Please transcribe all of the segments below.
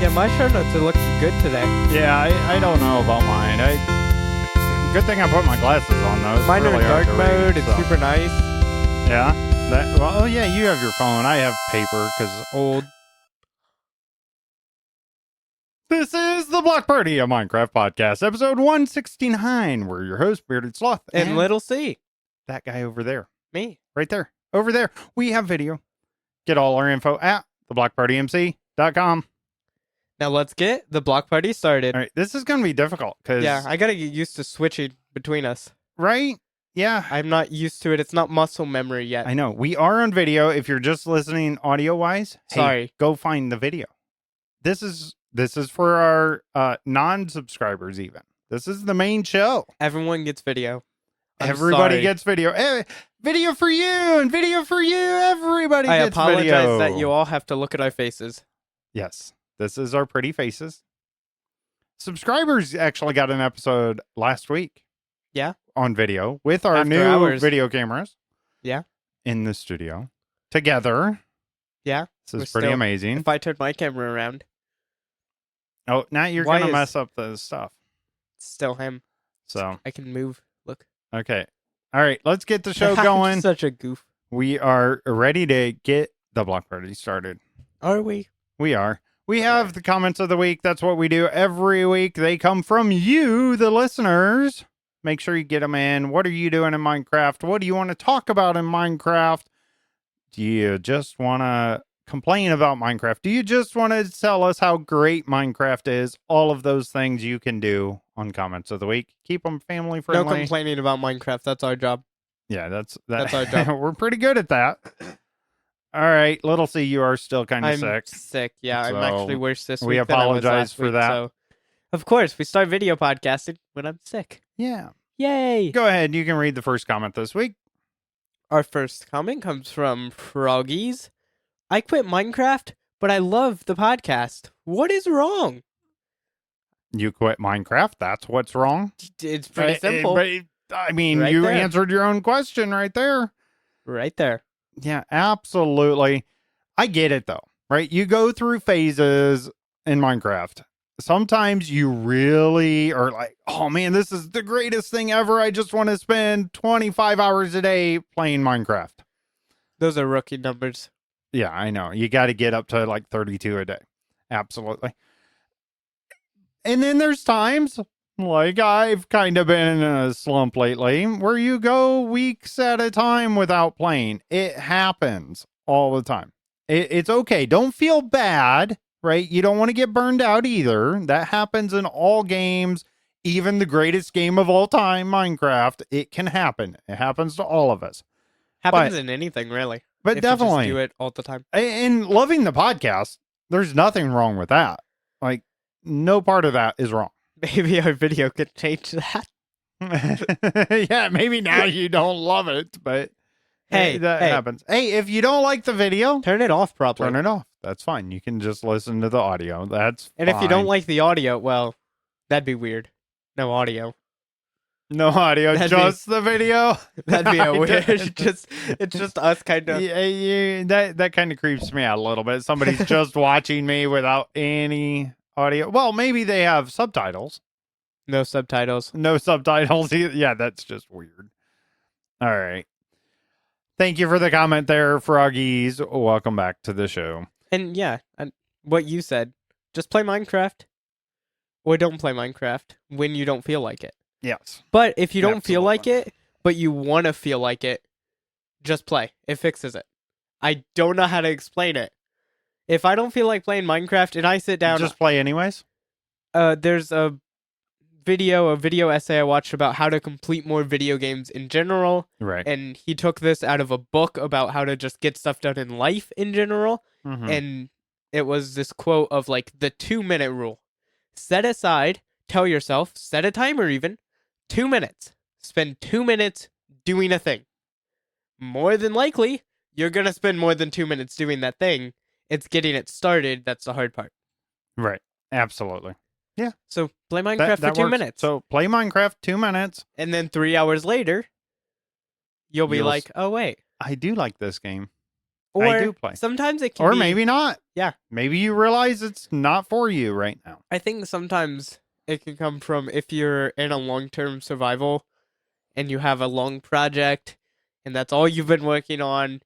Yeah, my show notes are looking good today. Yeah, I don't know about mine. Good thing I put my glasses on, though. It's Mine really are in hard dark to read, mode. It's so. super nice. Yeah? Oh, yeah, you have your phone. I have paper, because Old. This is the Block Party, a Minecraft podcast, episode 169. We're your host, Bearded Sloth. And Little C. That guy over there. Me. Right there. Over there. We have video. Get all our info at theblockpartymc.com. Now let's get the block party started. All right, this is going to be difficult, because... Yeah, I gotta get used to switching between us. Right? Yeah. I'm not used to it. It's not muscle memory yet. I know. We are on video. If you're just listening audio-wise, Sorry. Go find the video. This is for our non-subscribers even. This is the main show. Everyone gets video. Everybody gets video. Video for you and video for you. Everybody I gets video. apologize that you all have to look at our faces. Yes. This is our pretty faces. Subscribers actually got an episode last week. Yeah. On video with our After new hours. video cameras. Yeah. In the studio. Together. Yeah. This is pretty amazing. If I turn my camera around. Oh, now you're going to mess up the stuff. Still him. So. I can move. Look. Okay. All right. Let's get the show going. Such a goof. We are ready to get the block party started. Are we? We are. We have the comments of the week. That's what we do every week. They come from you, the listeners. Make sure you get them in. What are you doing in Minecraft? What do you want to talk about in Minecraft? Do you just want to complain about Minecraft? Do you just want to tell us how great Minecraft is? All of those things you can do on comments of the week. Keep them family friendly. No complaining about Minecraft. That's our job. Yeah, that's our job. We're pretty good at that. All right, Little C, you are still kind of sick. Sick. Yeah, So I'm actually worse this week. we than I was apologize last for week, that. So, of course, we start video podcasting when I'm sick. Yeah. Yay! Go ahead. You can read the first comment this week. Our first comment comes from Froggies. I quit Minecraft, but I love the podcast. What is wrong? You quit Minecraft. That's what's wrong. It's pretty simple. I mean, Right you there. answered your own question right there. Right there. Yeah, absolutely. I get it, though, right? You go through phases in Minecraft. Sometimes you really are like, oh, man, this is the greatest thing ever. I just want to spend 25 hours a day playing Minecraft. Those are rookie numbers. Yeah, I know. You got to get up to like 32 a day. Absolutely. And then there's times, like I've kind of been in a slump lately, where you go weeks at a time without playing. It happens all the time. It's okay. Don't feel bad, right? You don't want to get burned out either. That happens in all games, even the greatest game of all time, Minecraft. It can happen. It happens to all of us. Happens in anything, really. But if definitely. You just do it all the time. And loving the podcast, there's nothing wrong with that. Like, no part of that is wrong. Maybe our video could change that. Yeah, maybe now you don't love it, but Hey, that happens. Hey, if you don't like the video, turn it off properly. turn it off. That's fine. You can just listen to the audio. That's And fine. if you don't like the audio, well, that'd be weird. No audio. no audio, That'd just the video. That'd be I a weird. don't- It's just us kind of. Yeah, that kind of creeps me out a little bit. Somebody's just watching me without any audio. Well, maybe they have subtitles. No subtitles. No subtitles. Yeah, that's just weird. All right. Thank you for the comment there, Froggies. Welcome back to the show. And yeah, what you said, just play Minecraft or don't play Minecraft when you don't feel like it. Yes. But if you don't feel Absolutely. like it, but you want to feel like it, just play. It fixes it. I don't know how to explain it. If I don't feel like playing Minecraft and I sit down, Just play anyways? there's a video essay I watched about how to complete more video games in general. Right. And he took this out of a book about how to just get stuff done in life in general. Mhm. And it was this quote of like the 2-minute rule. Set aside, tell yourself, set a timer even, 2 minutes. Spend 2 minutes doing a thing. More than likely, you're going to spend more than 2 minutes doing that thing. It's getting it started that's the hard part. Right. Absolutely. So play Minecraft for 2 works. minutes. So play Minecraft 2 minutes. And then 3 hours later, you'll be You'll like, oh, wait. I do like this game. Or I do play. sometimes it can Or be... maybe not. Yeah. Maybe you realize it's not for you right now. I think sometimes it can come from if you're in a long-term survival and you have a long project and that's all you've been working on.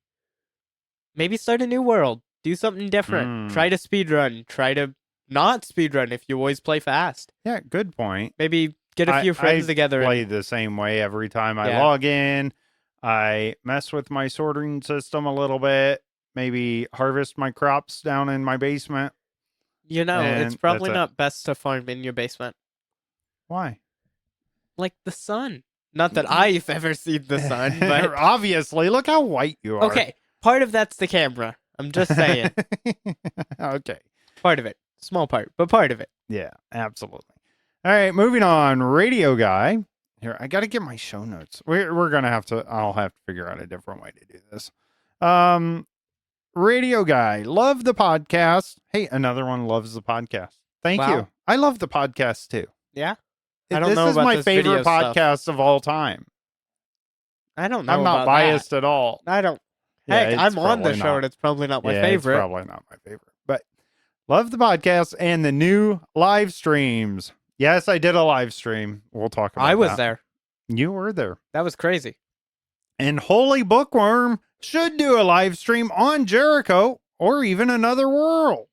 Maybe start a new world. Do something different. Try to speedrun. Try to not speedrun if you always play fast. Yeah, good point. Maybe get a few friends together. I play the same way every time I Yeah. log in. I mess with my sorting system a little bit. Maybe harvest my crops down in my basement. You know, And it's probably that's it. not best to farm in your basement. Why? Like the sun. Not that I've ever seen the sun, but Obviously, look how white you are. okay. Part of that's the camera. I'm just saying. Okay. Part of it. Small part, but part of it. Yeah, absolutely. All right, moving on. Radio guy. Here, I got to get my show notes. We're gonna have to. I'll have to figure out a different way to do this. Radio guy, love the podcast. Hey, another one loves the podcast. Thank Wow. you. I love the podcast too. Yeah? I don't This know is about my this favorite video stuff. podcast of all time. I don't know. I'm not about biased at all. that. I don't. Yeah, Heck, it's I'm on the probably show not. and it's probably not my Yeah, favorite. It's probably not my favorite, but love the podcast and the new live streams. Yes, I did a live stream. We'll talk about I was that. there. You were there. That was crazy. And HolyBookworm should do a live stream on Jericho or even another world.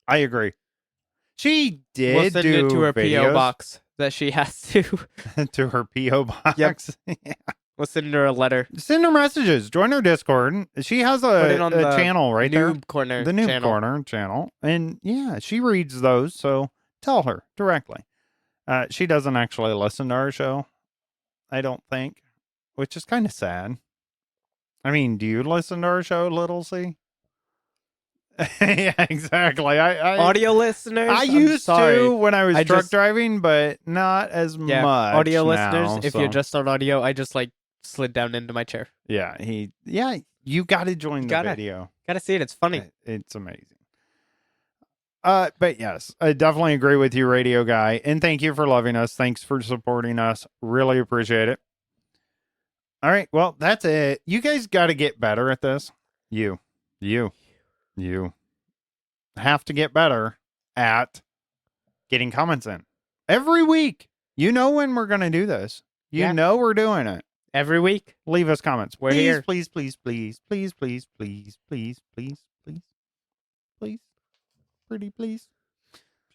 I agree. She did We'll send do it to her videos P.O. box that she has to. to her P.O. box. Yep. We'll send her a letter. Send her messages. Join her Discord. She has Put it a on the channel right there. Noob Corner The Noob channel. Corner channel. And yeah, she reads those. So tell her directly. She doesn't actually listen to our show, I don't think, which is kind of sad. I mean, do you listen to our show, Little C? Yeah, exactly. I Audio listeners? I I'm used sorry. to when I was I truck just- driving, but not as Yeah, much. audio now, listeners, if so- you're just on audio, I just like slid down into my chair. yeah, you got to join the Gotta. video. Gotta see it. It's funny. It's amazing. But yes, I definitely agree with you, radio guy, and thank you for loving us. Thanks for supporting us. Really appreciate it. All right, well, that's it. You guys got to get better at this. You have to get better at getting comments in every week. You know when we're going to do this. You Yeah. know we're doing it. Every week. Leave us comments. We're please, here. Please, please, please, please, please, please, please, please, please, please, pretty please.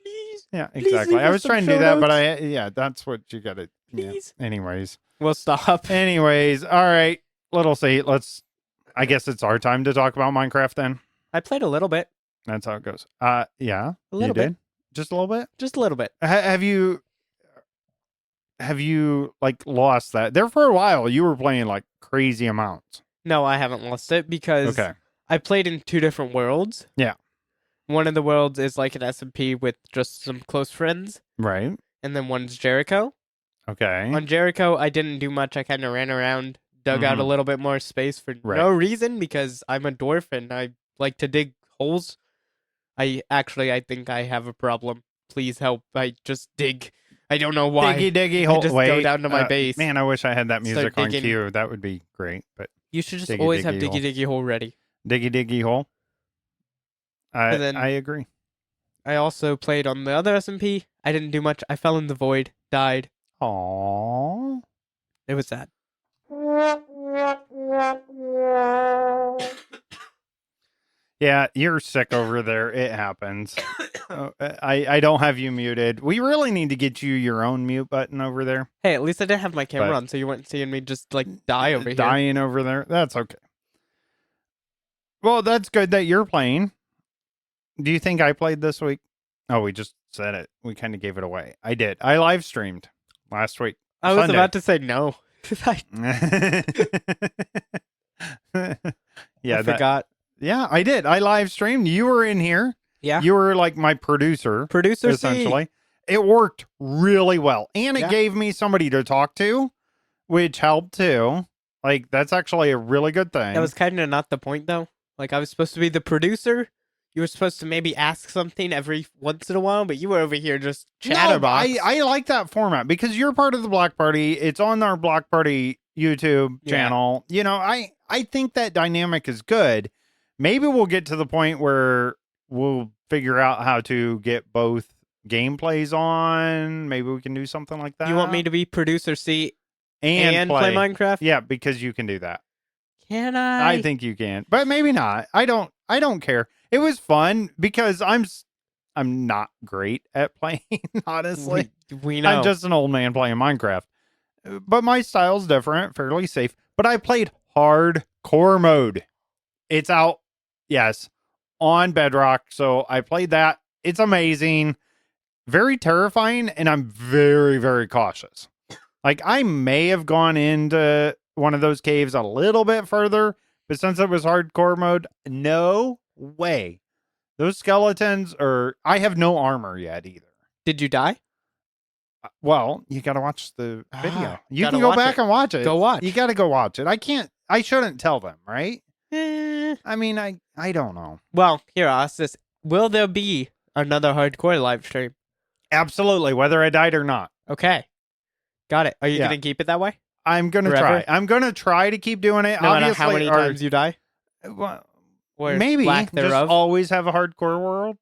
Please. Yeah, Please exactly. leave I us was some trying to do show that, but notes. that's what you got to. Yeah. Please. Anyways, We'll stop. all right, Little C. I guess it's our time to talk about Minecraft then. I played a little bit. That's how it goes. Yeah, A little you bit. did? Just a little bit. Just a little bit. Have you like lost that? There for a while, you were playing like crazy amounts. No, I haven't lost it because Okay. I played in 2 different worlds. Yeah. One of the worlds is like an SMP with just some close friends, Right. and then one's Jericho. Okay. On Jericho, I didn't do much. I kind of ran around, dug out a Mhm. little bit more space for Right. no reason because I'm a dwarf and I like to dig holes. I think I have a problem. Please help. I just dig. I don't know why. Diggy I hole. just go Wait, down to my base. Man, I wish I had that Start music on digging. cue. That would be great. But You should just Diggy, always have diggy diggy hole ready. diggy hole. And then- I agree. I also played on the other SMP. I didn't do much. I fell in the void, died. Aww. It was sad. Yeah, you're sick over there. It happens. I don't have you muted. We really need to get you your own mute button over there. Hey, at least I didn't have my camera But- on, so you weren't seeing me just like die over here. Dying over there. That's okay. Well, that's good that you're playing. Do you think I played this week? Oh, we just said it. We kind of gave it away. I did. I live streamed last week. I was Sunday. about to say no. Yeah, I forgot. yeah, I did. I live streamed. You were in here. Yeah. You were like my producer, Producer C. essentially. It worked really well. And it Yeah. gave me somebody to talk to, which helped too. Like, that's actually a really good thing. That was kind of not the point, though. Like, I was supposed to be the producer. You were supposed to maybe ask something every once in a while, but you were over here just chatterbox. No, I like that format because you're part of the Block Party. It's on our Block Party YouTube Yeah. channel. You know, I think that dynamic is good, Maybe we'll get to the point where we'll figure out how to get both gameplays on. Maybe we can do something like that. You want me to be producer C and play Minecraft? Yeah, because you can do that. Can I? I think you can, but maybe not. I don't care. It was fun because I'm not great at playing, honestly. We know. I'm just an old man playing Minecraft. But my style's different, fairly safe. But I played hardcore mode. It's out, yes, on Bedrock. So I played that. It's amazing. Very terrifying, and I'm very, very cautious. Like, I may have gone into one of those caves a little bit further, but since it was hardcore mode, no way. Those skeletons are... I have no armor yet either. Did you die? Well, you got to watch the video. You gotta can go watch back it. and watch it. Go watch. You got to go watch it. I shouldn't tell them, right? Eh. I mean, I don't know. Well, here, I'll ask this. Will there be another hardcore live stream? Absolutely, whether I died or not. Okay. Got it. Are you Yeah. going to keep it that way? I'm going to Forever? try. I'm going to try to keep doing it. No matter Obviously, how many or- times you die? well, Or maybe lack just thereof? always have a hardcore world.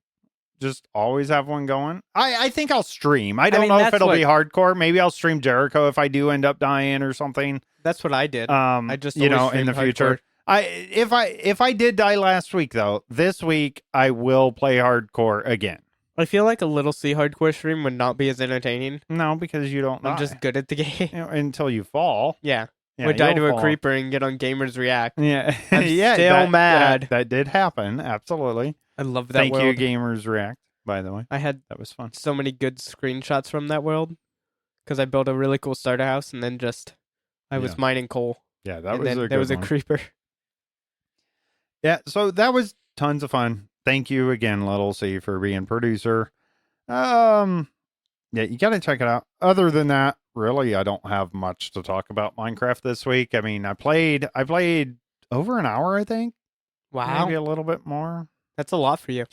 Just always have one going. I think I'll stream. I don't mean, know if that's it'll what- be hardcore. Maybe I'll stream Jericho if I do end up dying or something. That's what I did. I just you know, always in the streamed future. If I did die last week though, this week I will play hardcore again. I feel like a little C hardcore stream would not be as entertaining. No, because you don't I'm die. just good at the game. You know, until you fall. Yeah. Yeah, Would die you'll to a fall. creeper and get on Gamers React. Yeah, I'm yeah, still mad. That did happen. Absolutely. I love that Thank world. you, Gamers React. By the way, I had that was fun. so many good screenshots from that world because I built a really cool starter house and then I was Yeah. mining coal. Yeah, that and was then a good there was one. a creeper. Yeah, so that was tons of fun. Thank you again, Little C, for being producer. Yeah, you got to check it out. Other than that, really, I don't have much to talk about Minecraft this week. I mean, I played over an hour, I think. Wow. Maybe a little bit more. That's a lot for you.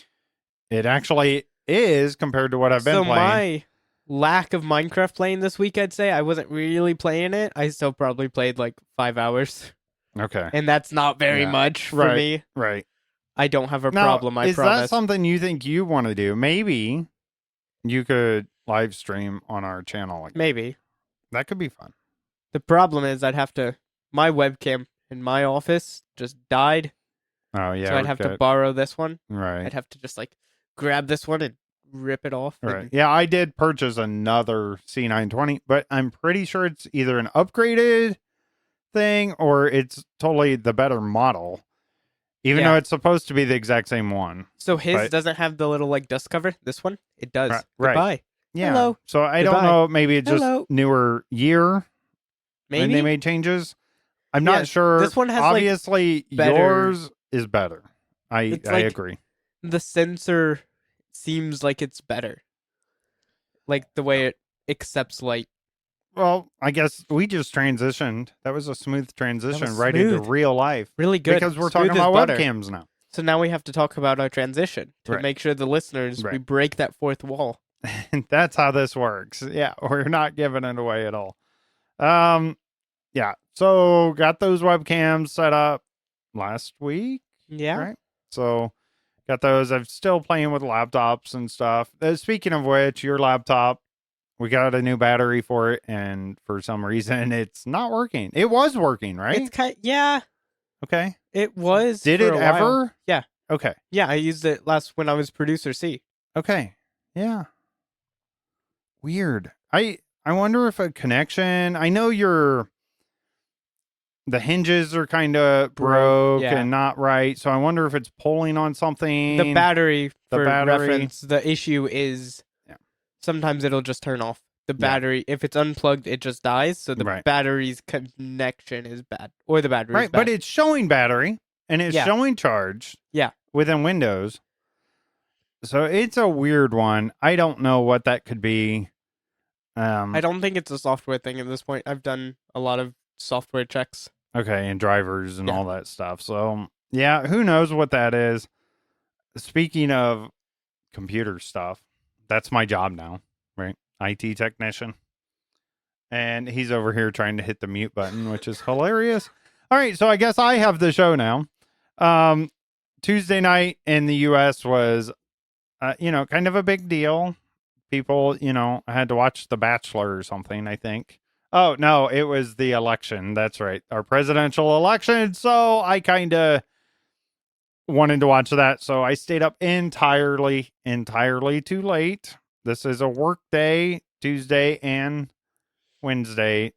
It actually is compared to what I've been So playing. my lack of Minecraft playing this week, I'd say I wasn't really playing it. I still probably played like 5 hours. Okay. And that's not very Yeah. much for Right. me. Right. I don't have a Now, problem, I is that promise. something you think you want to do? Maybe you could live stream on our channel. Maybe. That could be fun. The problem is my webcam in my office just died. Oh, yeah. so I'd have to borrow this one. Right. I'd have to just like grab this one and rip it off. Right. and- Yeah, I did purchase another C920, but I'm pretty sure it's either an upgraded thing or it's totally the better model. Even Yeah. though it's supposed to be the exact same one. So his But- doesn't have the little like dust cover. This one, it does. Right. Goodbye. Yeah. Hello. So I don't Goodbye. know. Maybe it's just Hello. newer year when Maybe they made changes. I'm Yeah, not sure. this one has, like, obviously better- yours is better. I It's like- agree. the sensor seems like it's better. Like the way it accepts light. Well, I guess we just transitioned. That was a smooth transition was right into smooth. real life Really good. because we're Smooth talking as about butter. webcams now. So now we have to talk about our transition to Right. make sure the listeners we Right. break that fourth wall. That's how this works. Yeah, we're not giving it away at all. Yeah. So got those webcams set up last week. Yeah. Right. So got those. I'm still playing with laptops and stuff. Speaking of which, your laptop, we got a new battery for it, and for some reason it's not working. It was working, right? It's yeah. Okay. It was. Did for it a while. ever? Yeah. Okay. Yeah, I used it last when I was producer C. Okay. Yeah. Weird. I wonder if a connection. I know the hinges are kind of broke yeah. and not right, so I wonder if it's pulling on something. The battery, The for battery. reference, the issue is sometimes it'll just turn off. The battery, if it's unplugged, it just dies. So the Right. battery's connection is bad, or the battery Right, is bad. but it's showing battery and it's Yeah. showing charge. Yeah. Within Windows. So it's a weird one. I don't know what that could be. I don't think it's a software thing at this point. I've done a lot of software checks. Okay, and drivers and Yeah. all that stuff. So, yeah, who knows what that is. Speaking of computer stuff, that's my job now, right? IT technician. And he's over here trying to hit the mute button, which is hilarious. All right, so I guess I have the show now. Tuesday night in the U.S. was, kind of a big deal. People, had to watch The Bachelor or something, I think. Oh, no, it was the election. That's right. Our presidential election. So I kind of wanted to watch that. So I stayed up entirely too late. This is a work day, Tuesday and Wednesday.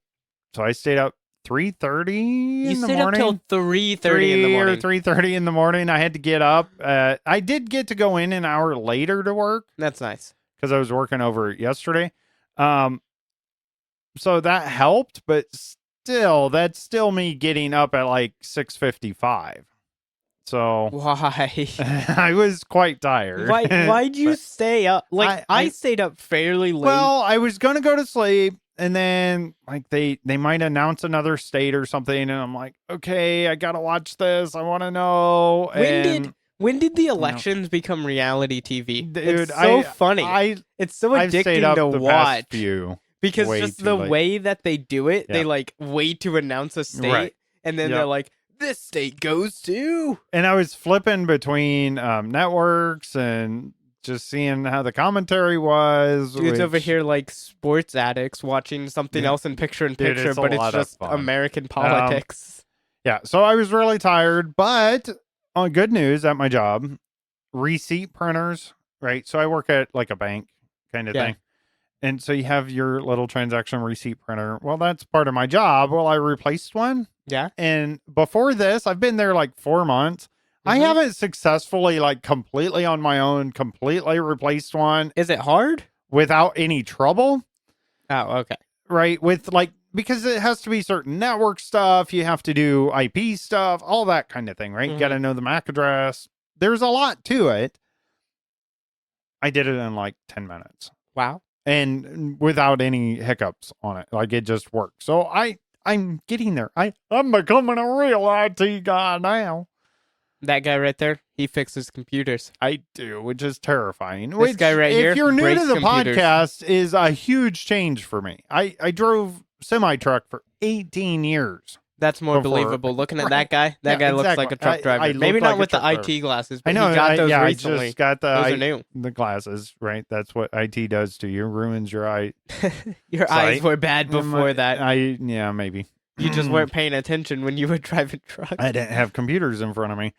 So I stayed up 3:30 You in the stayed up till morning. 3:30 in the morning. Or 3:30 in the morning. I had to get up. I did get to go in an hour later to work That's nice. because I was working over yesterday. So that helped, but still, that's still me getting up at like 6:55. So Why? I was quite tired. Why'd you But stay up? Like I stayed up fairly late. Well, I was gonna go to sleep, and then like they might announce another state or something, and I'm like, okay, I gotta watch this. I want to know. When did the elections become reality TV? Dude, it's so funny. It's so I've stayed addicting up to the watch past few. because way just too the late. way that they do it, Yeah. they like wait to announce a state, Right. and then Yep. they're like, "This state goes to." And I was flipping between networks and just seeing how the commentary was. Dudes over which- here like sports addicts watching something Yeah. else in picture in Dude, picture, it's a but lot it's of just fun. American politics. Yeah, so I was really tired, but on good news at my job, receipt printers, right? So I work at like a bank kind of Yeah. thing. And so you have your little transaction receipt printer. Well, that's part of my job. Well, I replaced one. Yeah. And before this, I've been there like 4 months. I Mhm. haven't successfully, like completely on my own, completely replaced one Is it hard? without any trouble. Oh, okay. Right, with like, because it has to be certain network stuff, you have to do IP stuff, all that kind of thing, right? Mhm. Got to know the MAC address. There's a lot to it. I did it in like 10 minutes Wow. and without any hiccups on it. Like it just worked. So I'm getting there. I'm becoming a real IT guy now. That guy right there, he fixes computers. I do, which is terrifying. This guy right here if you're new to breaks the computers. podcast, is a huge change for me. I drove semi-truck for 18 years. That's more Before- believable. Looking at Right. that guy, that Yeah, guy looks like exactly. a truck driver. I look Maybe like not a with the truck IT glasses, but I know. he got those I recently. just got Those are new. the glasses, right? That's what IT does to you. Ruins your eye. Your eyes were bad before that. Yeah, maybe. You just weren't paying attention when you were driving trucks. I didn't have computers in front of me.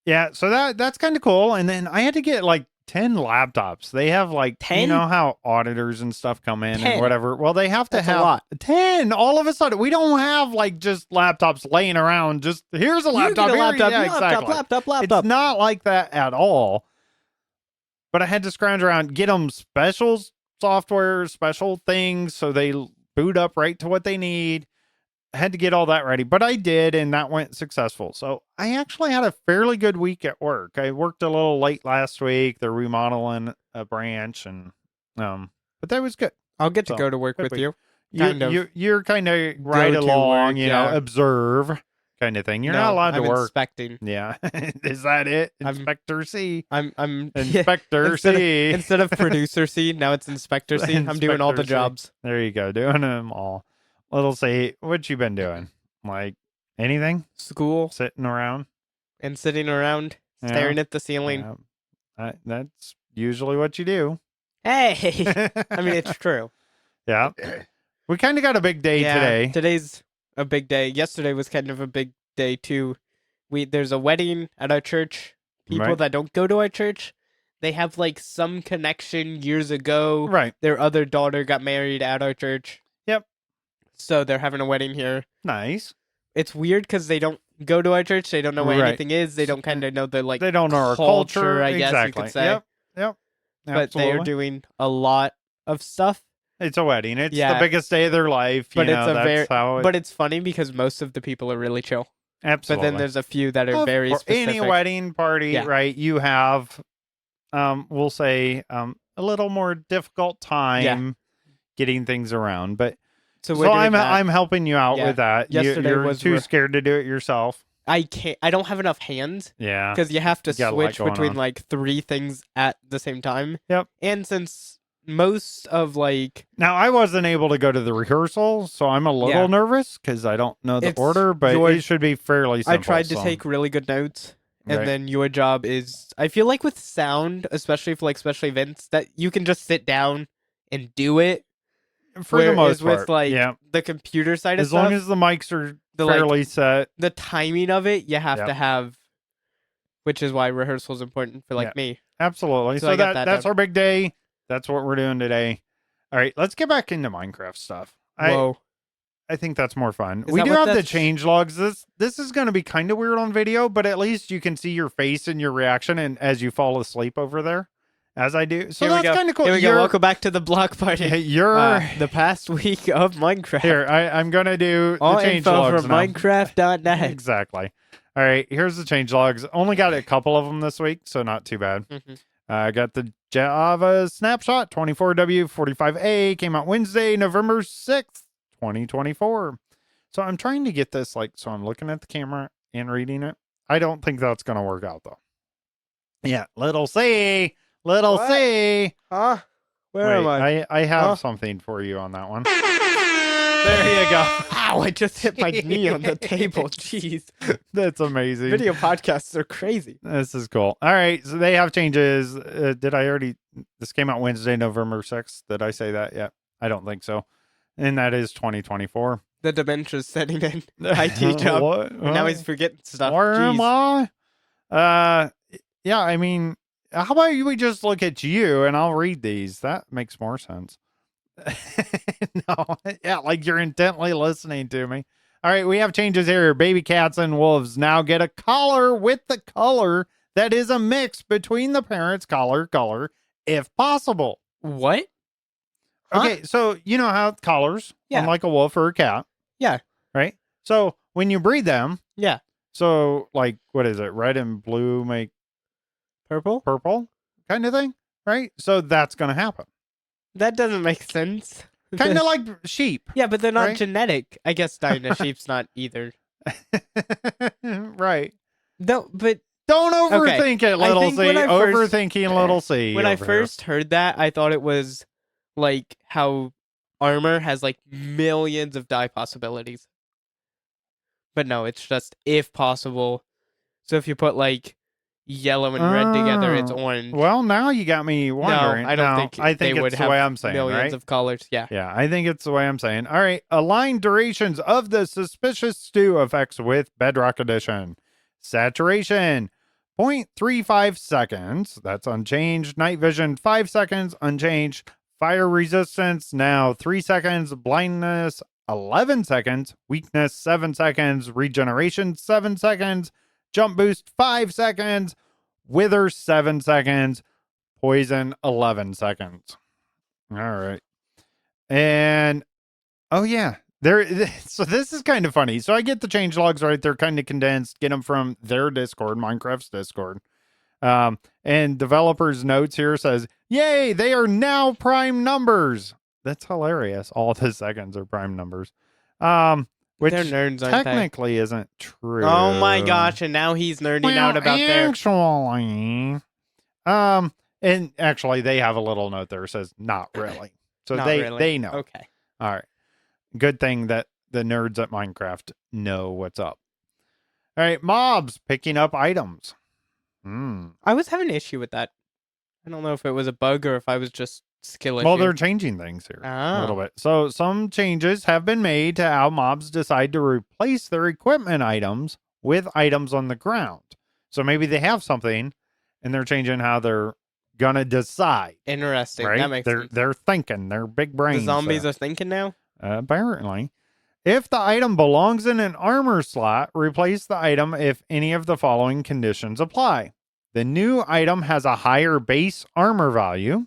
Yeah, so that's kind of cool. And then I had to get like 10 laptops. They have like 10? you know how auditors and stuff come in 10? and whatever. Well, they have to That's a have lot. 10 all of a sudden. We don't have like just laptops laying around. Just here's a You laptop. get a here- laptop, yeah, laptop. exactly. It's not like that at all. But I had to scrounge around, get them special software, special things, so they boot up right to what they need. I had to get all that ready, but I did, and that went successful. So I actually had a fairly good week at work. I worked a little late last week. They're remodeling a branch, and but that was good. I'll get to So, go to work good with week. you. Kind of. You're kind of right Go to along, work, you yeah. know, observe kind of thing. You're not No, allowed to I'm work. inspecting. Yeah, is that it? I'm- Inspector C. I'm Inspector instead of- C. Instead of producer C, now it's inspector C. I'm doing all the Inspector C. jobs. There you go, doing them all. Little C, what you been doing? Like anything? School Sitting around? and sitting around, Yeah. staring at the ceiling. Yeah. That's usually what you do. Hey, I mean it's true. Yeah. We kind of got a big day Yeah, today. Today's a big day. Yesterday was kind of a big day too. There's a wedding at our church. People Right. that don't go to our church, they have like some connection years ago. Right. Their other daughter got married at our church. Yep. So they're having a wedding here. Nice. It's weird because they don't go to our church. They don't know what Right. anything is. They don't kind of know the like They don't know our culture. I guess exactly. you could say. Yep. But they are Absolutely. doing a lot of stuff. It's a wedding. It's Yeah. the biggest day of their life. But you it's know, a that's very- how it, But it's funny because most of the people are really chill. absolutely. But then there's a few that are Of very course, specific. any wedding party, Yeah. right? You have, we'll say, a little more difficult time getting things around. But So so we're doing I'm that. I'm helping you out Yeah. with that. Yesterday You're was too rough. scared to do it yourself. I can't. I don't have enough hands Yeah. because you have to You got a lot switch going between on. like 3 things at the same time. Yep. And since most of like Now, I wasn't able to go to the rehearsal, so I'm a little Yeah. nervous because I don't know the It's order, but your- it should be fairly simple. I tried to so- take really good notes. And Right. then your job is, I feel like with sound, especially for like special events, that you can just sit down and do it. For the most Whereas with part, like yeah. the computer side of As long stuff, as the mics are the, like, fairly set. the timing of it, you have Yep. to have, which is why rehearsal is important for like Yeah. me. Absolutely. So So I got that that's done. our big day. That's what we're doing today. All right, let's get back into Minecraft stuff. Whoa. I think that's more fun. Is We that do what have the that's- change logs. This is going to be kind of weird on video, but at least you can see your face and your reaction and as you fall asleep over there, as I do. So Here we that's go. kind of cool. Here we go. Welcome back to the block party. You're The past week of Minecraft. here. I'm going to do All the change info logs from now. Minecraft.net. Exactly. All right, here's the change logs. Only got a couple of them this week, so not too bad. Mhm. I got the Java snapshot 24W45A came out Wednesday, November 6th, 2024. So I'm trying to get this so I'm looking at the camera and reading it. I don't think that's going to work out though. Yeah, little C. What? C. Huh? Where am I? I have Huh? something for you on that one. There you go. Ow, I just hit my knee on the table. Jeez. That's amazing. Video podcasts are crazy. This is cool. All right, so they have changes. Did I already? This came out Wednesday, November 6th. Did I say that yet? I don't think so. And that is 2024. The dementia's setting in. IT job. What? And now he's forgetting stuff. Where am Jeez. I? Yeah, I mean, how about we just look at you and I'll read these? That makes more sense. No, yeah, like you're intently listening to me. All right, we have changes here. Baby cats and wolves now get a collar with the color that is a mix between the parents' collar, if possible. What? Huh? Okay, so you know how collars, Yeah. like a wolf or a cat. Yeah. Right? So when you breed them, Yeah. so like, what is it? Red and blue make Purple? purple kind of thing, right? So that's going to happen. That doesn't make sense. Kind of like sheep. Yeah, but they're not right? genetic. I guess dying a sheep's not either. Right. No, but Don't overthink it, I little think C. when I first- Overthinking little C. when I over here. first heard that, I thought it was like how armor has like millions of dye possibilities. But no, it's just if possible. So if you put like yellow and red together, it's Oh. orange. Well, now you got me wondering. No, I don't No, think I think they it's would the have way I'm saying, millions right? of colors. Yeah. Yeah, I think it's the way I'm saying. All right. Align durations of the suspicious stew effects with Bedrock Edition. Saturation, 0.35 seconds. That's unchanged. Night vision, 5 seconds. Unchanged. Fire resistance, now 3 seconds. Blindness, 11 seconds. Weakness, 7 seconds. Regeneration, 7 seconds. Jump boost, 5 seconds. Wither, 7 seconds. Poison, 11 seconds. All right. And oh yeah, so this is kind of funny. So I get the change logs right. They're kind of condensed. Get them from their Discord, Minecraft's Discord. And developers notes here says, "Yay, they are now prime numbers." That's hilarious. All the seconds are prime numbers. Which They're nerds, aren't they? technically isn't true. Oh my gosh, and now he's nerding out about their actually, and actually they have a little note there that says not really. So Not they really. know. Okay. All right. Good thing that the nerds at Minecraft know what's up. All right, mobs picking up items. I was having an issue with that. I don't know if it was a bug or if I was just skill issue. Well, they're changing things here a little bit. So some changes have been made to how mobs decide to replace their equipment items with items on the ground. So maybe they have something and they're changing how they're gonna decide. Interesting. Right? That makes sense. They're thinking. They're big brains. The zombies are thinking now? Apparently. If the item belongs in an armor slot, replace the item if any of the following conditions apply. The new item has a higher base armor value.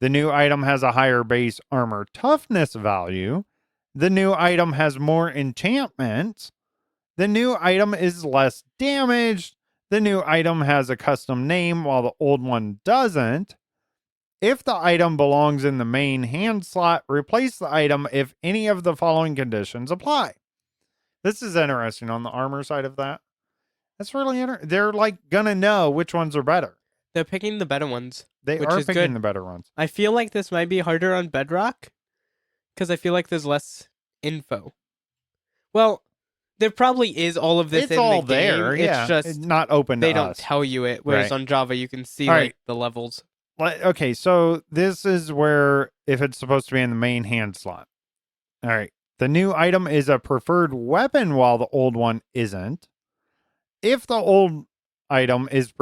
The new item has a higher base armor toughness value. The new item has more enchantments. The new item is less damaged. The new item has a custom name while the old one doesn't. If the item belongs in the main hand slot, replace the item if any of the following conditions apply. This is interesting on the armor side of that. That's really interesting. They're like gonna know which ones are better. They're picking the better ones. They which are is picking good. the better ones. I feel like this might be harder on Bedrock because I feel like there's less info. Well, there probably is all of this It's in all the game. there. It's Yeah. It's just not open to they don't us. tell you it. Whereas Right. on Java, you can see All like right. the levels. Okay, so this is where, if it's supposed to be in the main hand slot. All right. The new item is a preferred weapon while the old one isn't. If the old item is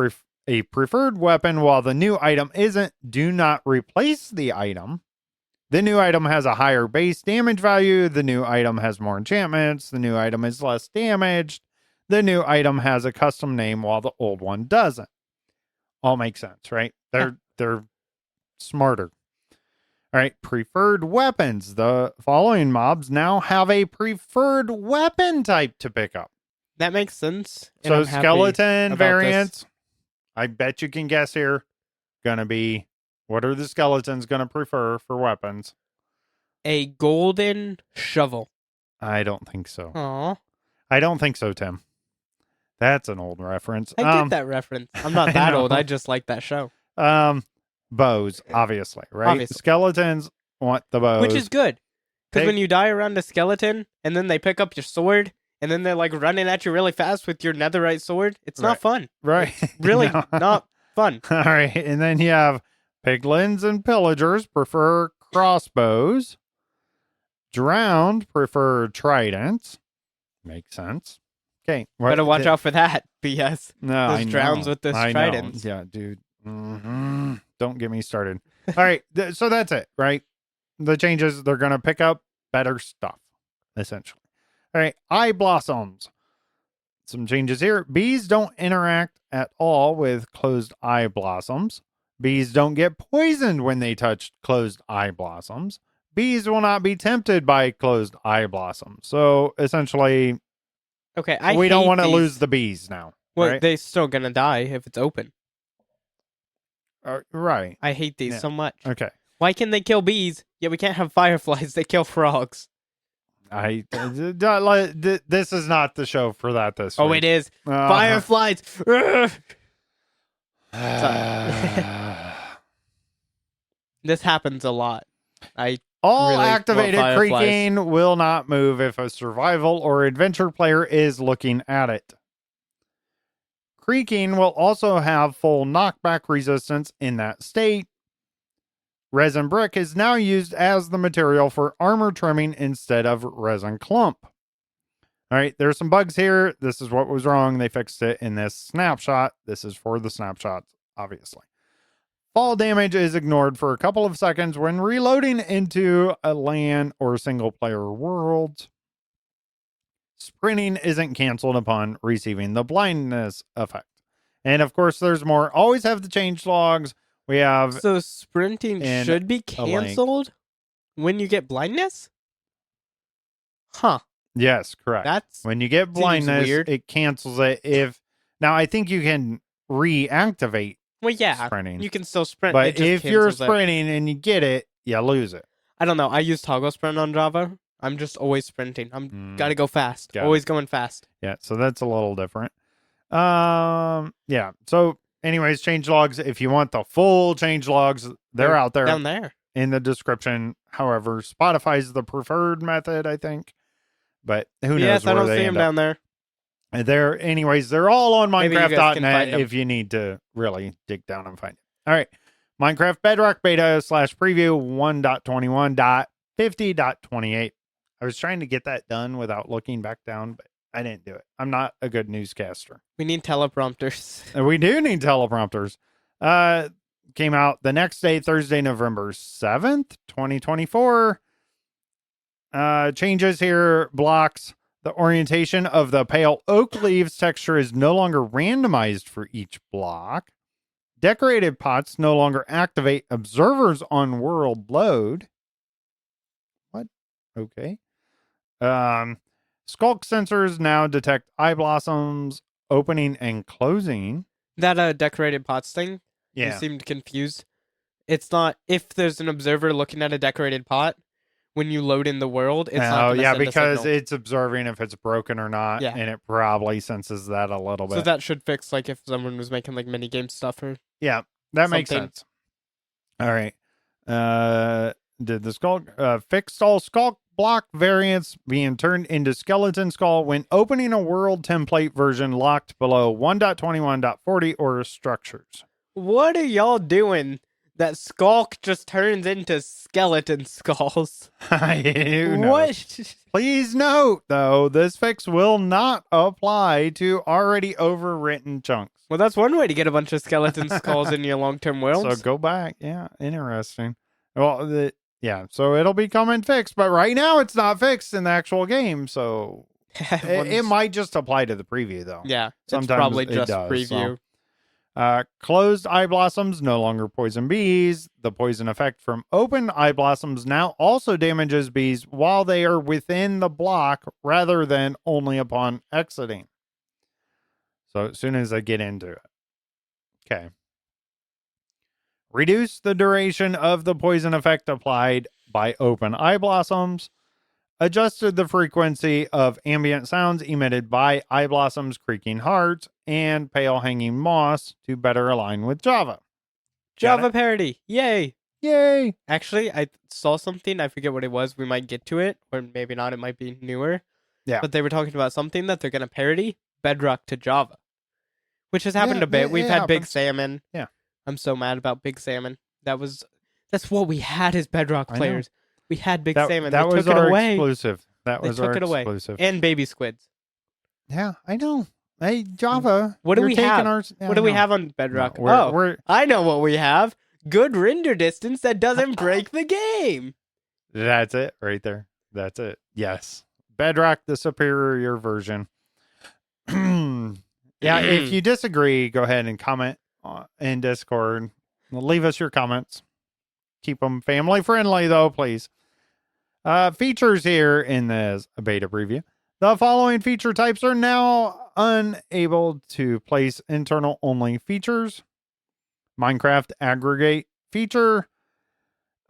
a preferred weapon while the new item isn't, do not replace the item. The new item has a higher base damage value. The new item has more enchantments. The new item is less damaged. The new item has a custom name while the old one doesn't. All makes sense, right? They're smarter. All right, preferred weapons. The following mobs now have a preferred weapon type to pick up. That makes sense. And So I'm happy skeleton about variants, this. I bet you can guess here, gonna be, what are the skeletons gonna prefer for weapons? A golden shovel. I don't think so. Aw. I don't think so, Tim. That's an old reference. I get that reference. I'm not I that old. know. I just like that show. Bows, obviously, right? Obviously. Skeletons want the bows. Which is good. Because Hey. when you die around a skeleton and then they pick up your sword and then they're like running at you really fast with your netherite sword, it's not Right. fun. right. Really No. not fun. All right. And then you have piglins and pillagers prefer crossbows. Drowned prefer tridents. Makes sense. Okay. Better watch out for that, BS. No, Those I drowns know. with those I know. tridents. Yeah, dude. Don't get me started. All right. So that's it, right? The changes, they're going to pick up better stuff, essentially. All right. Eye blossoms. Some changes here. Bees don't interact at all with closed eye blossoms. Bees don't get poisoned when they touch closed eye blossoms. Bees will not be tempted by closed eye blossoms. So essentially, Okay, we don't want to lose the bees now. Well, right? they're still gonna die if it's open. Right. I hate these Yeah. so much. Okay. Why can they kill bees? Yeah, we can't have fireflies. They kill frogs. This is not the show for that this Oh, week. it is. Fireflies. Ugh. This happens a lot. All really activated want fireflies. creaking will not move if a survival or adventure player is looking at it. Creaking will also have full knockback resistance in that state. Resin brick is now used as the material for armor trimming instead of resin clump. All right, there's some bugs here. This is what was wrong. They fixed it in this snapshot. This is for the snapshots, obviously. Fall damage is ignored for a couple of seconds when reloading into a LAN or single player world. Sprinting isn't canceled upon receiving the blindness effect. And of course, there's more. Always have the change logs. We have So sprinting in should be a link. canceled when you get blindness? Huh. yes, correct. That's When you get blindness, weird. it cancels it. If now, I think you can reactivate well, yeah. sprinting, You can still sprint. but it just if you're cancels it. sprinting and you get it, you lose it. I don't know. I use toggle sprint on Java. I'm just always sprinting. I'm gotta go fast. Got Always going fast. Yeah, so that's a little different. Yeah. So, anyways, change logs. If you want the full change logs, they're out there Down there. in the description. However, Spotify's the preferred method, I think. But who knows Yes, I where don't they see end them up. down there. Anyways, they're all on Maybe you guys can find Minecraft.net 'em. if you need to really dig down and find it. All right. Minecraft Bedrock Beta /preview 1.21.50.28. I was trying to get that done without looking back down, but I didn't do it. I'm not a good newscaster. We need teleprompters. And we do need teleprompters. Came out the next day, Thursday, November 7th, 2024. Changes here, blocks. The orientation of the pale oak leaves texture is no longer randomized for each block. Decorated pots no longer activate observers on world load. What? Okay. Skulk sensors now detect eye blossoms opening and closing. That decorated pots thing. You Yeah. seemed confused. It's not if there's an observer looking at a decorated pot. when you load in the world, it's not Oh, going to yeah, send a because signal. it's observing if it's broken or not, Yeah. and it probably senses that a little bit. So that should fix like if someone was making like mini game stuff or Yeah, that makes something. sense. All right. Did the skull fixed all skull block variants being turned into skeleton skull when opening a world template version locked below 1.21.40 or structures? What are y'all doing that Skulk just turns into skeleton skulls? Who knows? What? Please note, though, this fix will not apply to already overwritten chunks. Well, that's one way to get a bunch of skeleton skulls in your long-term worlds. So go back. Yeah, interesting. Well, yeah, so it'll be coming fixed, but right now it's not fixed in the actual game, so it might just apply to the preview, though. Yeah, Sometimes it's probably it just does, preview. Closed eye blossoms no longer poison bees. The poison effect from open eye blossoms now also damages bees while they are within the block rather than only upon exiting. So as soon as I get into it. Okay. Reduce the duration of the poison effect applied by open eye blossoms. Adjusted the frequency of ambient sounds emitted by eye blossoms, creaking hearts, and pale hanging moss to better align with Java. Java parody. Yay. Yay. Actually, I saw something. I forget what it was. We might get to it, or maybe not. It might be newer. Yeah. But they were talking about something that they're going to parody Bedrock to Java, which has happened Yeah, a bit. We've had Big happens. Salmon. Yeah. I'm so mad about Big Salmon. That's what we had as Bedrock I know. players. We had Big That, Salmon. that They was took it our away. exclusive. That They was took our it away. exclusive. And Baby Squids. Yeah, I know. Hey, Java. What do you're we taking have? Ours, What do we have on Bedrock? No, we're, I know what we have. Good render distance that doesn't break the game. That's it right there. That's it. Yes. Bedrock, the superior version. Yeah, if you disagree, go ahead and comment in Discord. Leave us your comments. Keep them family friendly, though, please. Features here in this beta preview. The following feature types are now unable to place internal only features. Minecraft aggregate feature.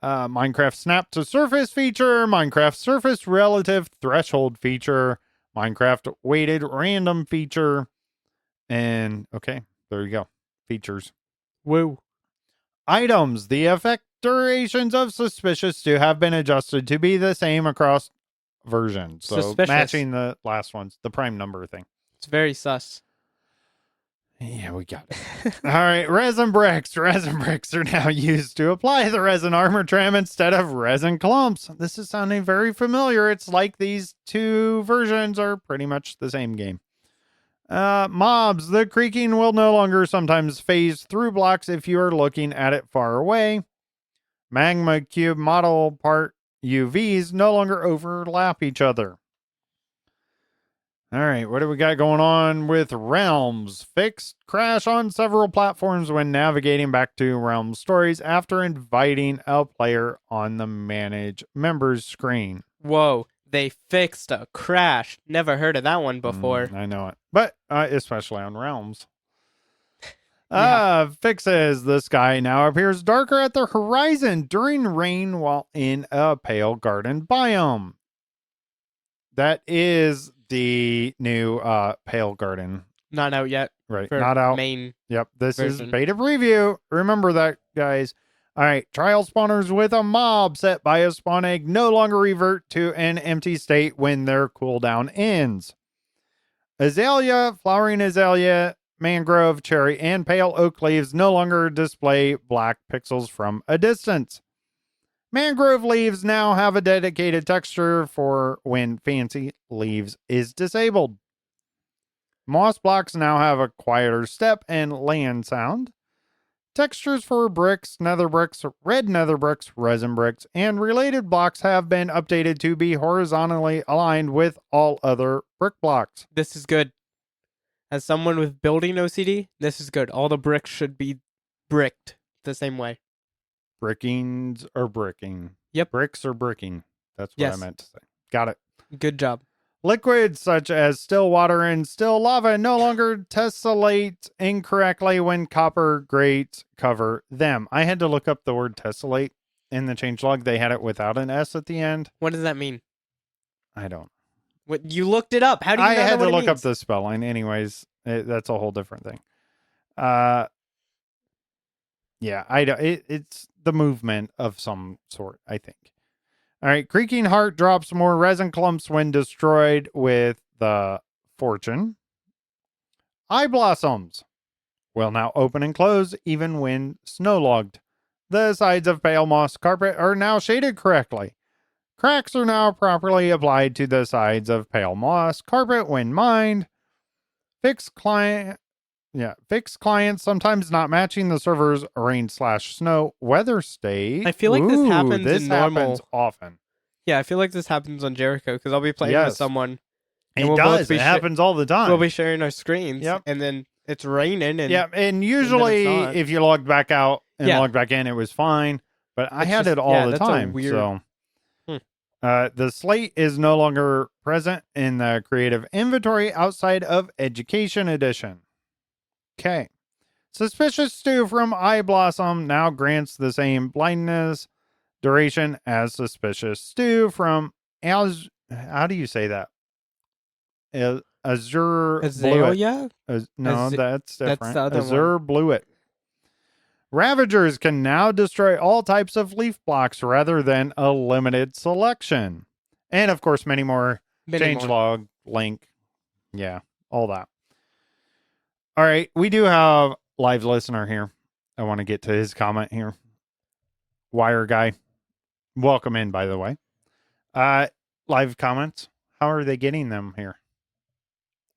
Minecraft snap to surface feature. Minecraft surface relative threshold feature. Minecraft weighted random feature. And okay, there you go. Features. Woo. Items. The effect durations of suspicious to have been adjusted to be the same across versions. So Suspicious. matching the last ones, the prime number thing. It's very sus. Yeah, we got it. All right, resin bricks. Resin bricks are now used to apply the resin armor trim instead of resin clumps. This is sounding very familiar. It's like these two versions are pretty much the same game. Mobs. The creaking will no longer sometimes phase through blocks if you are looking at it far away. Magma cube model part UVs no longer overlap each other. All right, what do we got going on with Realms? Fixed crash on several platforms when navigating back to Realms stories after inviting a player on the Manage Members screen. Whoa. They fixed a crash. Never heard of that one before. I know it. But especially on Realms. Yeah. Fixes. The sky now appears darker at the horizon during rain while in a pale garden biome. That is the new pale garden. Not out yet. Right. For Not out. Main. Yep. This version. is beta preview. Remember that, guys. All right. Trial spawners with a mob set by a spawn egg no longer revert to an empty state when their cooldown ends. Azalea, flowering azalea, mangrove, cherry, and pale oak leaves no longer display black pixels from a distance. Mangrove leaves now have a dedicated texture for when fancy leaves is disabled. Moss blocks now have a quieter step and land sound. Textures for bricks, nether bricks, red nether bricks, resin bricks, and related blocks have been updated to be horizontally aligned with all other brick blocks. This is good. As someone with building OCD, this is good. All the bricks should be bricked the same way. Brickings or bricking? Yep. Bricks or bricking. That's what Yes. I meant to say. Got it. Good job. Liquids such as still water and still lava no longer tessellate incorrectly when copper grates cover them. I had to look up the word tessellate in the changelog, they had it without an S at the end. What does that mean? I don't. What, you looked it up. How do you I not know had what to it look up means? the spelling. Anyways, that's a whole different thing. Yeah, it's the movement of some sort, I think. All right, Creaking Heart drops more resin clumps when destroyed with the Fortune. Eye Blossoms will now open and close even when snowlogged. The sides of pale moss carpet are now shaded correctly. Cracks are now properly applied to the sides of pale moss carpet when mined. Fixed clients sometimes not matching the server's rain/snow weather state. I feel like this happens this in happens normal. often. Yeah, I feel like this happens on Jericho because I'll be playing with Yes. someone. It we'll does. both be It happens all the time. We'll be sharing our screens. Yep. And then it's raining. And Yeah, and usually not. if you logged back out and Yeah. logged back in, it was fine. But I It's had just- it all yeah, the that's a time. weird- So Hmm. the slate is no longer present in the creative inventory outside of Education Edition. Okay. Suspicious Stew from Eye Blossom now grants the same blindness duration as Suspicious Stew from how do you say that? Azure Bluet. Azalea? No, Az- that's different. that's the other Azure Bluet. Ravagers can now destroy all types of leaf blocks rather than a limited selection. And of course, many more. Changelog, link. Yeah, all that. All right, we do have live listener here. I want to get to his comment here. Wire guy. Welcome in, by the way. Live comments. How are they getting them here?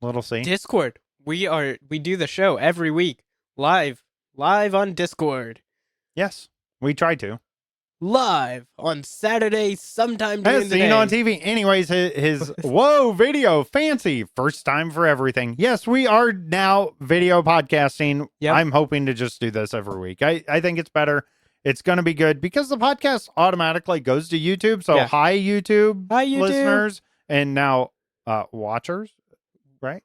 Little C. Discord. We do the show every week. Live on Discord. Yes, we tried to. Live on Saturday sometime during As the seen day. on TV. Anyways, his whoa video fancy first time for everything. Yes, we are now video podcasting. Yep. I'm hoping to just do this every week. I think it's better. It's going to be good because the podcast automatically goes to YouTube. So Yeah. hi YouTube, Hi, YouTube. listeners, and now watchers, right?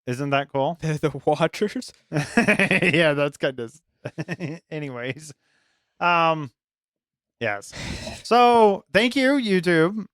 Isn't that cool? They're the watchers. Yeah, that's kind of. Anyways, yes. So thank you, YouTube.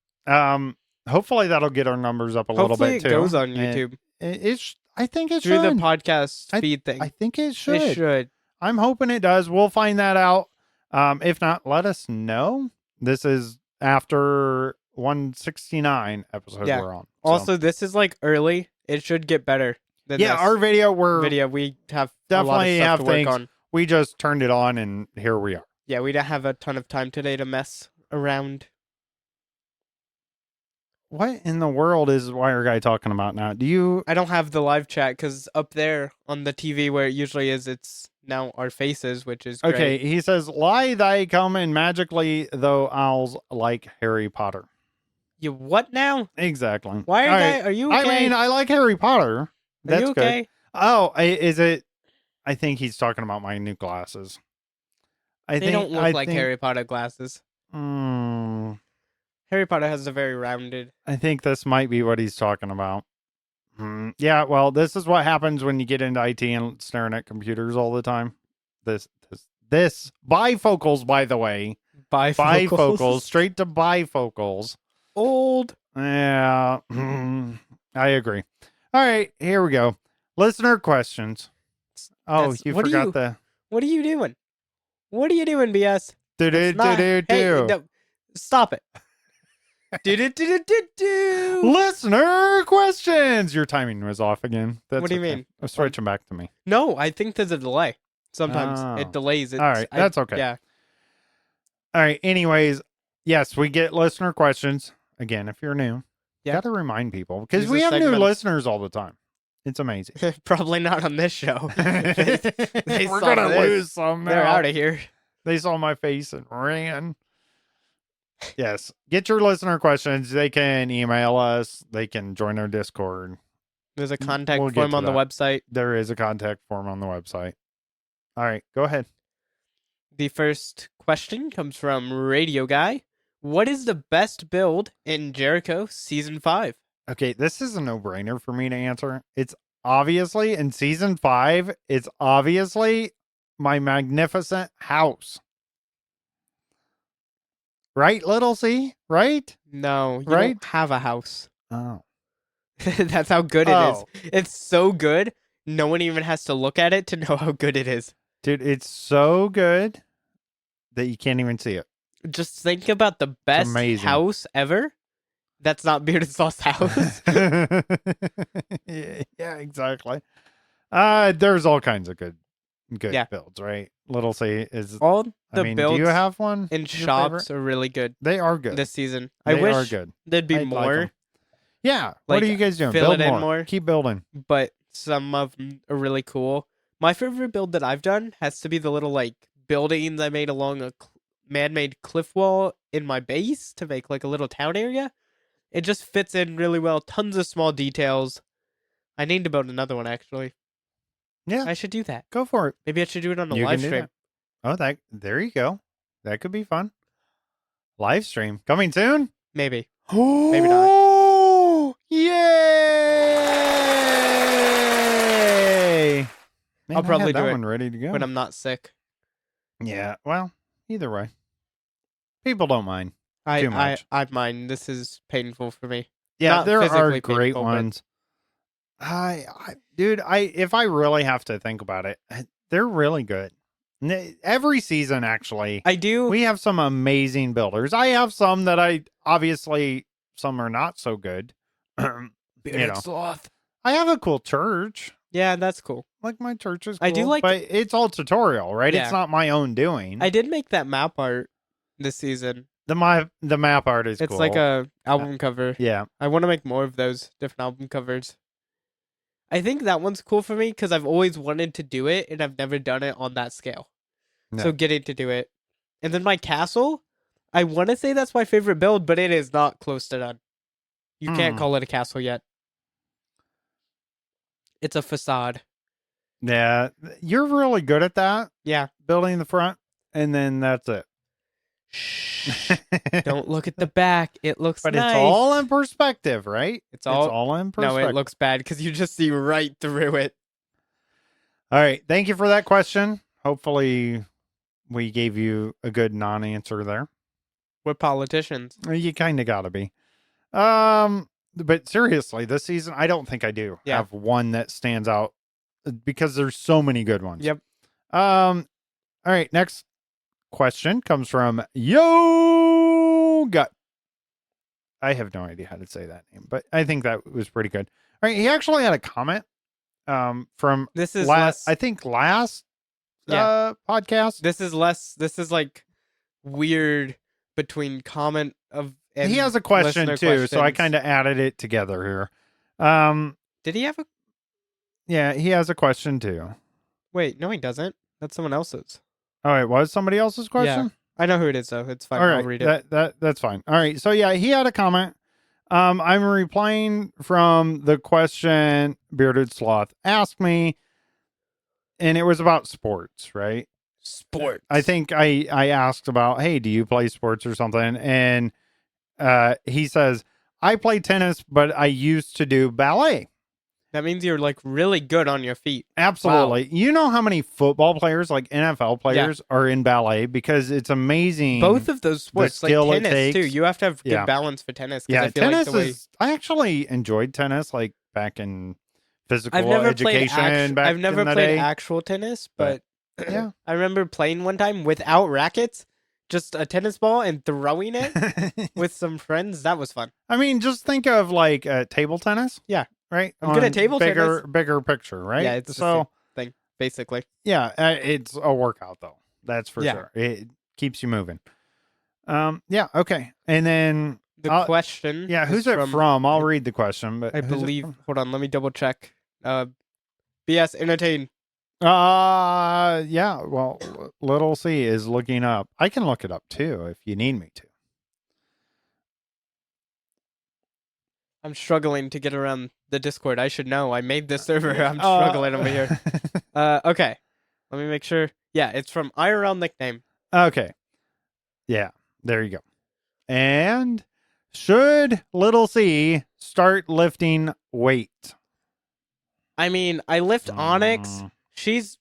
Hopefully that'll get our numbers up a little Hopefully bit too. it goes on And YouTube I think it through should. the podcast feed thing. I think it should. It should. I'm hoping it does. We'll find that out. If not, let us know. This is after 169 episode Yeah. we're on. So. Also, this is like early. It should get better than yeah, this our video we have definitely a lot of stuff have to work things. on. We just turned it on and here we are. Yeah, we don't have a ton of time today to mess around. What in the world is Wire Guy talking about now? Do you? I don't have the live chat because up there on the TV where it usually is, it's now our faces, which is great. Okay, he says, "Lie thy come and magically, though owls like Harry Potter." You what now? Exactly. Why All are right. are you okay? I mean, I like Harry Potter. That's are you okay? good. Oh, is it? I think he's talking about my new glasses. They don't look like Harry Potter glasses. Mm, Harry Potter has a very rounded. I think this might be what he's talking about. Yeah, well, this is what happens when you get into IT and staring at computers all the time. This bifocals, by the way. Bifocals, straight to bifocals. Old. Yeah, I agree. All right, here we go. Listener questions. Oh, you forgot the. What are you doing? What are you doing, BS? Do. No, stop it. Do. Listener questions. Your timing was off again. What do you mean? Switch them back to me. No, I think there's a delay. Sometimes it delays. All right, that's okay. Yeah. All right. Anyways, yes, we get listener questions. Again, if you're new, Yeah. got to remind people because Use we the have new segment. listeners all the time. It's amazing. Probably not on this show. They We're saw gonna this. lose some. They're now. out of here. They saw my face and ran. Yes. Get your listener questions. They can email us. They can join our Discord. There's a contact We'll get form to on the that. website. There is a contact form on the website. All right. Go ahead. The first question comes from Radio Guy. What is the best build in Jericho Season 5? Okay. This is a no-brainer for me to answer. It's obviously in Season 5, it's obviously my magnificent house. Right, little C? Right? No, you Right? don't have a house. Oh. That's how good it is. Oh. It's so good, no one even has to look at it to know how good it is. Dude, it's so good that you can't even see it. Just think about the best amazing. house ever. That's not Bearded Sloth's house. Yeah, exactly. There's all kinds of good Yeah. builds, right? Little C is. All the I mean, builds do you have one in your shops favorite? are really good They are good. this season. They I wish are good. there'd be I'd like more, 'em. Yeah. Like, What are you guys doing? fill Build it in more. more. Keep building. but some of them are really cool. My favorite build that I've done has to be the little like buildings I made along a man-made cliff wall in my base to make like a little town area. It just fits in really well. Tons of small details. I need to build another one actually. Yeah. I should do that. Go for it. Maybe I should do it on a You live can do stream. that. Oh, there you go. That could be fun. Live stream coming soon. Maybe. Maybe not. Yay! Man, I'll probably I had do that it one ready to go. when I'm not sick. Yeah. Well, either way, people don't mind. Too much. I mind. This is painful for me. Yeah, Not there are physically great painful, but- ones. Dude, if I really have to think about it, they're really good. Every season, actually, I do. we have some amazing builders. I have some that obviously some are not so good. Bearded Sloth. I have a cool church. Yeah, that's cool. Like my church is cool. I do like- but it's all tutorial, right? Yeah. It's not my own doing. I did make that map art this season. The map art is It's cool. like a album cover. Yeah. I want to make more of those different album covers. I think that one's cool for me because I've always wanted to do it and I've never done it on that scale. No. So getting to do it. And then my castle, I want to say that's my favorite build, but it is not close to done. You can't call it a castle yet. It's a facade. Yeah. You're really good at that. Yeah. Building the front, and then that's it. Shh. Don't look at the back. It looks But nice. it's all in perspective, right? It's all in No, perspective. it looks bad because you just see right through it. All right. Thank you for that question. Hopefully we gave you a good non-answer there. We're politicians. You kind of got to be. But seriously, this season, I don't think I do have one that stands out because there's so many good ones. Yep. All right. Next question comes from Yo Gut. I have no idea how to say that name, but I think that was pretty good. All right. He actually had a comment from This is last less. podcast. This is like weird between comment of. And he has a question too, listener so I questions. kind of added it together here. Did he have a? Yeah, he has a question too. Wait, no, he doesn't. That's someone else's. Oh, it was somebody else's question? I know who it is though. It's fine. All right, I'll read it. that's fine. All right, so yeah, he had a comment. I'm replying from the question Bearded Sloth asked me, and it was about sports, right? Sports. I think I asked about, hey, do you play sports or something? And he says, I play tennis, but I used to do ballet. That means you're like really good on your feet. Absolutely. Wow. You know how many football players, like NFL players, are in ballet because it's amazing. Both of those sports, like skill it tennis too. takes. You have to have good Yeah. balance for tennis. 'Cause Yeah, I feel tennis like the way... is. I actually enjoyed tennis, like back in physical I've never played. education. Back I've never in the played day. actual tennis, but yeah. I remember playing one time without rackets, just a tennis ball and throwing it with some friends. That was fun. I mean, just think of like table tennis. Yeah. Right. I'm good at On table bigger picture, right? Yeah, it's the so same thing basically. yeah, it's a workout though. That's for Yeah. sure. It keeps you moving. Yeah. Okay. And then The question. yeah, is who's it from? I'll read the question, but I who's it believe. from? Hold on, let me double check. BS Entertain. Yeah. Well, Little C is looking up. I can look it up too if you need me to. I'm struggling to get around the Discord. I should know. I made this server. I'm struggling over here. Okay. Let me make sure. Yeah, it's from IRL nickname. Okay. Yeah. There you go. And should Little C start lifting weight? I mean, I lift Onyx. She's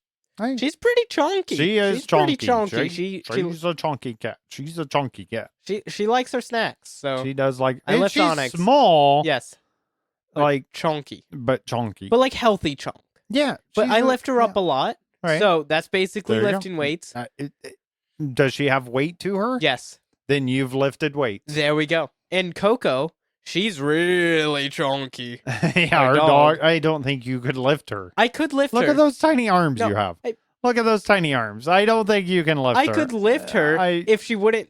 She's pretty chunky. She is She's chunky. pretty chunky. She's a chunky cat. She's a chunky cat. She likes her snacks. So She does like. I left she's Onyx. small. Yes, Like chunky, but chunky. but like healthy chunk. Yeah, But I lift her up a lot. Right. So that's basically There you go. lifting weights. Does she have weight to her? Yes. Then you've lifted weights. There we go. And Coco, she's really chunky. Yeah, our dog. I don't think you could lift her. I could lift her. Look at those tiny arms No, you have. Look at those tiny arms. I don't think you can lift her. I could lift her if she wouldn't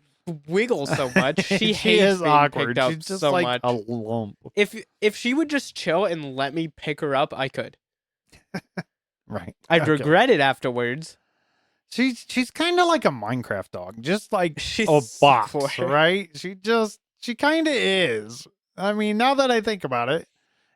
wiggle so much. She hates is being awkward. picked up She's just so like much. a lump. If she would just chill and let me pick her up, I could. Right. I'd Okay. regret it afterwards. She's kind of like a Minecraft dog, just like She's a box, square. right? She kind of is. I mean, now that I think about it,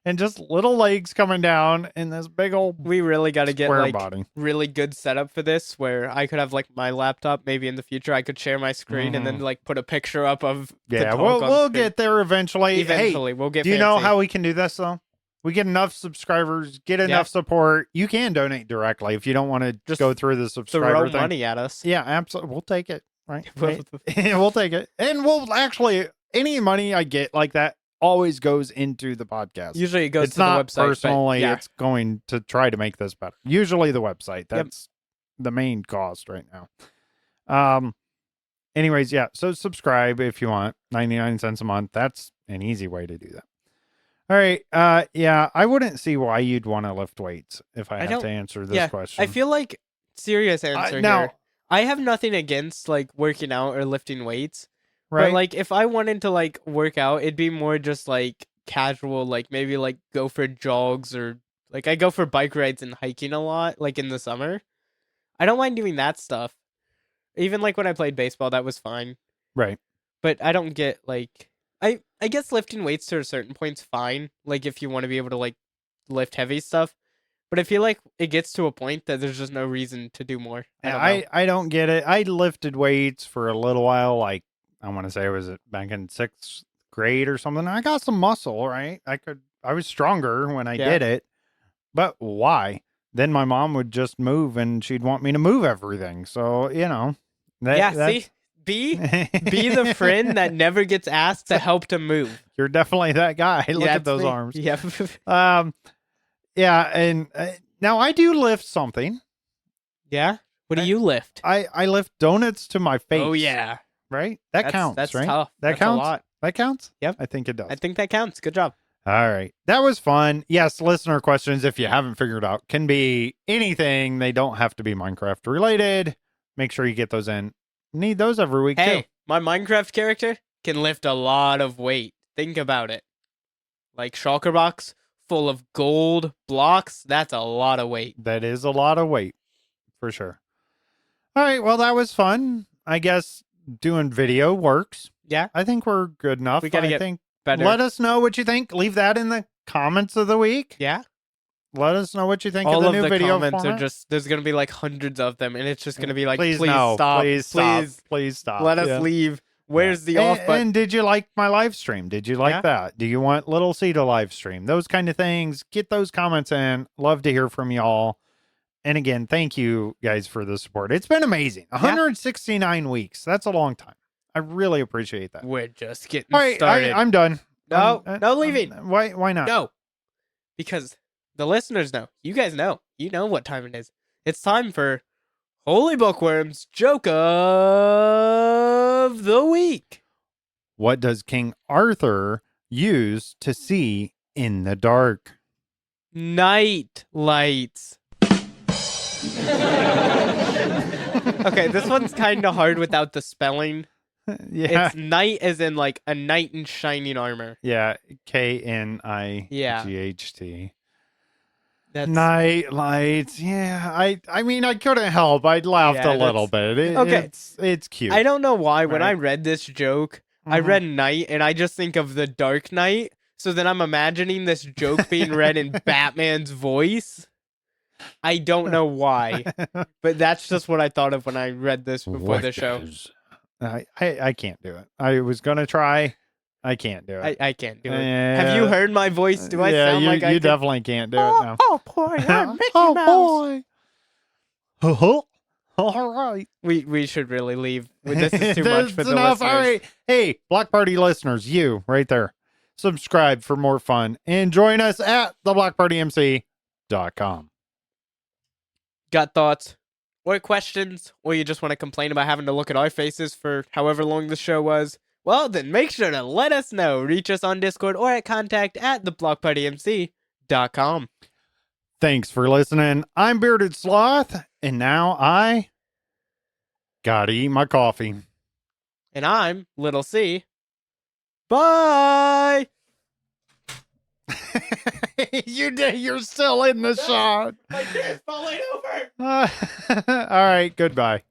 and just little legs coming down and this big old We really got to get square like body. really good setup for this, where I could have like my laptop. Maybe in the future, I could share my screen and then like put a picture up of. the Yeah, dog we'll on screen. get there eventually. Eventually, Hey, we'll get. do you know fancy. how we can do this though? We get enough subscribers, get enough support. You can donate directly if you don't want to Just go through the subscriber throw thing. money at us? Yeah, absolutely. We'll take it. Right. We'll- We'll take it. And we'll actually, any money I get like that always goes into the podcast. Usually, it goes It's to the not website. but personally, yeah. it's going to try to make this better. Usually the website. That's the main cost right now. Anyways, yeah. So subscribe if you want. 99 cents a month. That's an easy way to do that. All right. Yeah, I wouldn't see why you'd want to lift weights if I had don't- to answer this question. I feel like serious answer now, here. I have nothing against like working out or lifting weights. right? But like if I wanted to like work out, it'd be more just like casual, like maybe like go for jogs or like I go for bike rides and hiking a lot, like in the summer. I don't mind doing that stuff. Even like when I played baseball, that was fine. Right. But I don't get like I guess lifting weights to a certain point's fine. Like if you want to be able to like lift heavy stuff. But I feel like it gets to a point that there's just no reason to do more. I don't get it. I lifted weights for a little while, like I want to say was it back in 6th grade or something. I got some muscle, right? I was stronger when I did it. But why? Then my mom would just move and she'd want me to move everything. So, you know. See? Be the friend that never gets asked to help to move. You're definitely that guy. Look at those me. arms. Yeah. Yeah, and now I do lift something. Yeah? What do you lift? I lift donuts to my face. Oh, yeah. Right? That counts, That's right? tough. That That's counts? a lot. That counts? Yep. I think it does. I think that counts. Good job. All right. That was fun. Yes, listener questions, if you haven't figured out, can be anything. They don't have to be Minecraft related. Make sure you get those in. Need those every week, Hey, too. my Minecraft character can lift a lot of weight. Think about it. Like shulker box full of gold blocks. That's a lot of weight. That is a lot of weight, for sure. All right. Well, that was fun. I guess doing video works. Yeah. I think we're good enough. We gotta I get think. better. Let us know what you think. Leave that in the comments of the week. Yeah. Let us know what you think All of the of new the video comments format. are just, there's going to be like hundreds of them. And it's just going to be like, please no, stop. Please stop. Please stop. Let us Yeah. leave. Where's the off and, button? and did you like my live stream? Did you like Yeah. that? Do you want Little C to live stream? Those kind of things. Get those comments in. Love to hear from y'all. And again, thank you guys for the support. It's been amazing. 169 weeks. That's a long time. I really appreciate that. We're just getting All right, started. I'm done. No, no leaving. Why not? No. Because the listeners know. You guys know. You know what time it is. It's time for HolyBookworm's Joke of the Week. What does King Arthur use to see in the dark? Night lights. Okay, this one's kind of hard without the spelling. Yeah. It's night as in like a knight in shining armor. Yeah. KNIGHT. That's Night lights. Yeah. I mean, I couldn't help. I laughed Yeah, a little bit. okay. It's cute. I don't know why when I Right. read this joke, I Mhm. read night and I just think of the Dark Knight. So then I'm imagining this joke being read in Batman's voice. I don't know why, but that's just what I thought of when I read this before What the show. I can't do it. I was gonna try. I can't do it. I can't do it. Yeah. Have you heard my voice? Do I yeah, sound you, like I you could? definitely can't do it now. Oh boy, I'm Mickey Oh Mouse. boy. All right. We should really leave. This is too much for That's the enough. listeners. All right. Hey, Block Party listeners, you right there. Subscribe for more fun and join us at theblockpartymc.com. Got thoughts or questions, or you just want to complain about having to look at our faces for however long the show was? Well, then make sure to let us know. Reach us on Discord or at contact@theblockpartymc.com. Thanks for listening. I'm Bearded Sloth, and now I gotta eat my coffee. And I'm Little C. Bye! You're still in the shot. My chair's falling over! All right, goodbye.